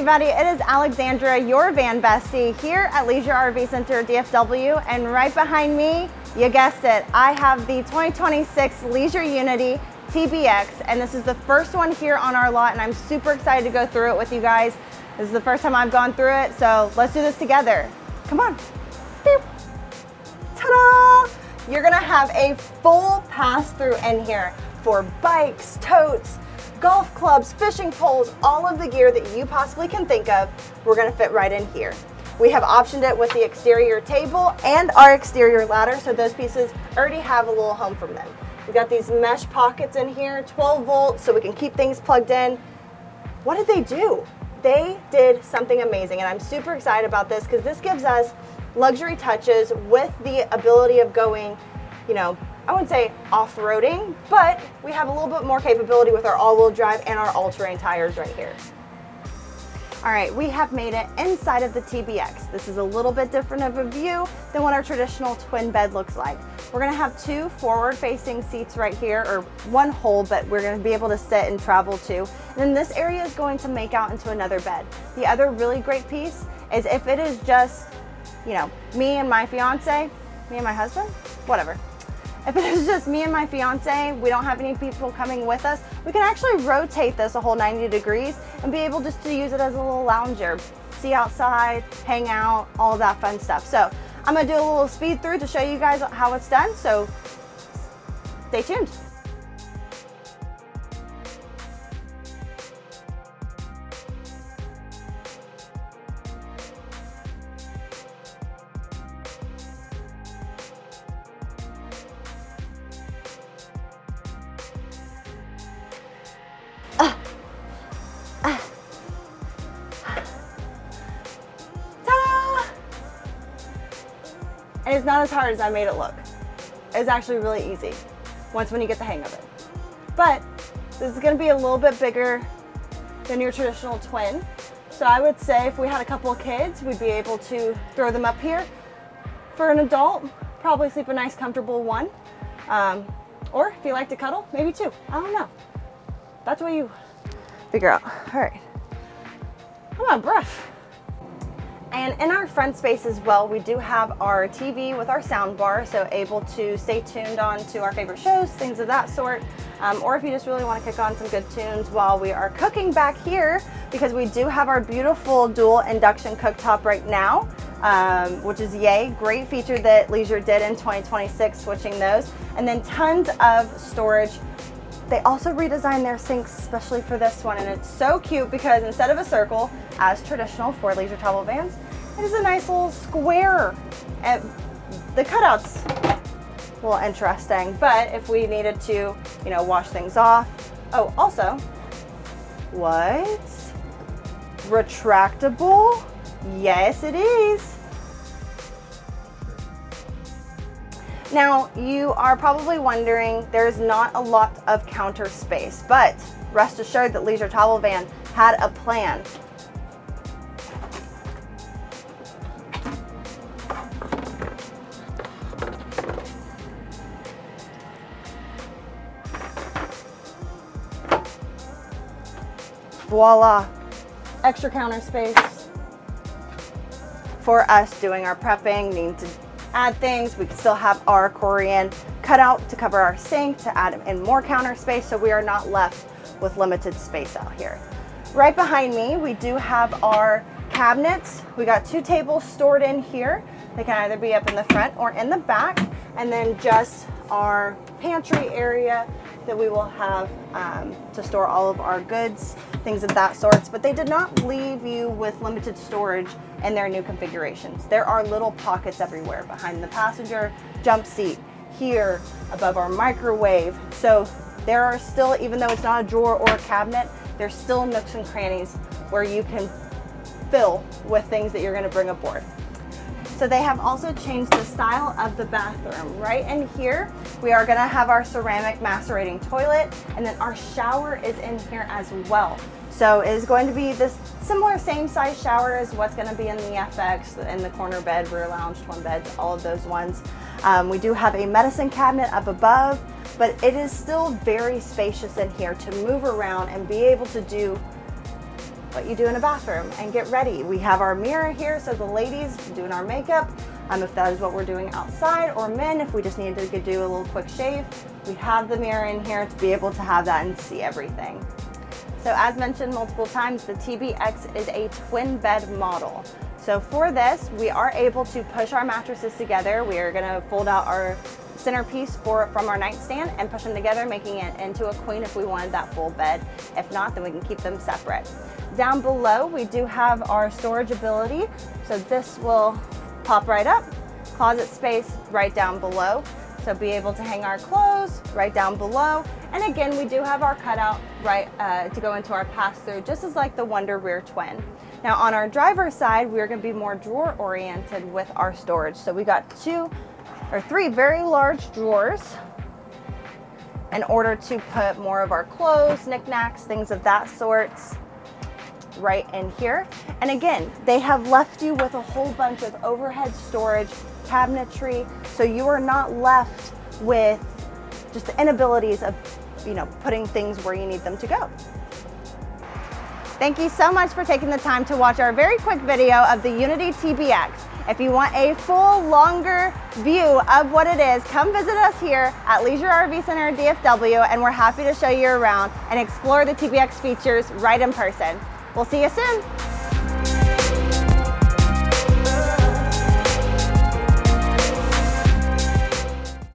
everybody, it is Alexandra, your van bestie, here at Leisure RV Center DFW, and right behind me, you guessed it, I have the 2026 Leisure Unity TBX, and this is the first one here on our lot, and I'm super excited to go through it with you guys. This is the first time I've gone through it, so let's do this together. Come on. Beep. Ta-da! You're gonna have a full pass-through in here for bikes, totes, golf clubs, fishing poles, all of the gear that you possibly can think of, we're gonna fit right in here. We have optioned it with the exterior table and our exterior ladder, so those pieces already have a little home from them. We got these mesh pockets in here, 12 volts, so we can keep things plugged in. What did they do? They did something amazing, and I'm super excited about this because this gives us luxury touches with the ability of going, you know, I wouldn't say off-roading, but we have a little bit more capability with our all-wheel drive and our all-terrain tires right here. All right, we have made it inside of the TBX. This is a little bit different of a view than what our traditional twin bed looks like. We're gonna have two forward-facing seats right here, or one hole, but we're gonna be able to sit and travel to. And then this area is going to make out into another bed. The other really great piece is if it is just, you know, me and my fiance, me and my husband, whatever. If it is just me and my fiance, we don't have any people coming with us, we can actually rotate this a whole 90 degrees and be able just to use it as a little lounger, see outside, hang out, all of that fun stuff. So I'm gonna do a little speed through to show you guys how it's done, so stay tuned. And it's not as hard as I made it look. It's actually really easy when you get the hang of it. But this is gonna be a little bit bigger than your traditional twin. So I would say if we had a couple of kids, we'd be able to throw them up here. For an adult, probably sleep a nice comfortable one. Or if you like to cuddle, maybe two, I don't know. That's what you figure out. All right, I'm out of breath. And in our front space as well, we do have our TV with our sound bar, so able to stay tuned on to our favorite shows, things of that sort. Or if you just really want to kick on some good tunes while we are cooking back here, because we do have our beautiful dual induction cooktop right now, which is yay. Great feature that Leisure did in 2026, switching those. And then tons of storage. They also redesigned their sinks especially for this one, and it's so cute because instead of a circle, as traditional for leisure travel vans, it is a nice little square. And the cutouts, a little interesting, but if we needed to, you know, wash things off. Oh, also, what? Retractable? Yes, it is. Now, you are probably wondering, there's not a lot of counter space, but rest assured that Leisure Travel Van had a plan. Voila, extra counter space for us doing our prepping, needing to add things. We can still have our Corian cutout to cover our sink to add in more counter space, so we are not left with limited space out here. Right behind me, we do have our cabinets. We got two tables stored in here. They can either be up in the front or in the back, and then just our pantry area that we will have to store all of our goods, things of that sort. But they did not leave you with limited storage in their new configurations. There are little pockets everywhere, behind the passenger jump seat, here, above our microwave. So there are still, even though it's not a drawer or a cabinet, there's still nooks and crannies where you can fill with things that you're gonna bring aboard. So they have also changed the style of the bathroom. Right in here, we are gonna have our ceramic macerating toilet, and then our shower is in here as well. So it is going to be this similar same size shower as what's gonna be in the FX, in the corner bed, rear lounge, twin beds, all of those ones. We do have a medicine cabinet up above, but it is still very spacious in here to move around and be able to do what you do in a bathroom and get ready. We have our mirror here, so the ladies doing our makeup, if that is what we're doing outside, or men, if we just need to do a little quick shave, we have the mirror in here to be able to have that and see everything. So as mentioned multiple times, the TBX is a twin bed model. So for this, we are able to push our mattresses together. We are gonna fold out our centerpiece from our nightstand and push them together, making it into a queen if we wanted that full bed. If not, then we can keep them separate. Down below, we do have our storage ability. So this will pop right up, closet space right down below. So be able to hang our clothes right down below. And again, we do have our cutout right to go into our pass-through, just as like the Wonder Rear Twin. Now on our driver's side, we're gonna be more drawer oriented with our storage. So we got 3 very large drawers in order to put more of our clothes, knickknacks, things of that sort right in here. And again, they have left you with a whole bunch of overhead storage, cabinetry, so you are not left with just the inabilities of, putting things where you need them to go. Thank you so much for taking the time to watch our very quick video of the Unity TBX. If you want a full, longer view of what it is, come visit us here at Leisure RV Center DFW, and we're happy to show you around and explore the TBX features right in person. We'll see you soon.